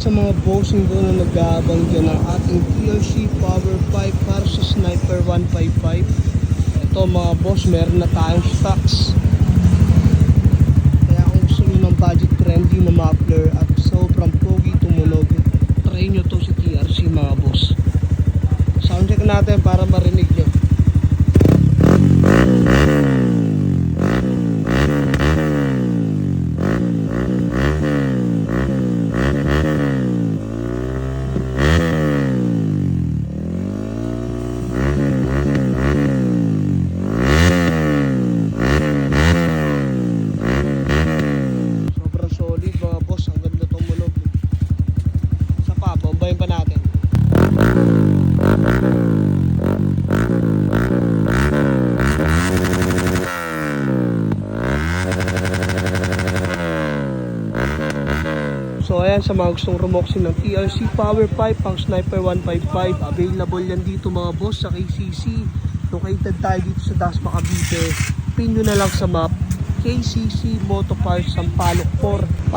Sa mga bossing ko na nag-aabang dyan ng ating TRC Power Pipe para sa Sniper 155. Ito mga boss, meron na tayong stocks. Kaya kung gusto nyo ng budget friendly na muffler at sobrang pogi tumunog, try nyo to sa TRC mga boss. Sound check natin para marinig nyo. Sobrang solid mga boss, ang ganda tumunog. Isa pa, bombayin pa natin. So ayan, sa mga gustong rumoksin ng TRC Power Pipe pang Sniper 155, available yan dito mga boss sa KCC. Located tayo dito sa Dasma, Cavite. Pin nyo na lang sa map, KCC Moto Parts Sampaloc 4.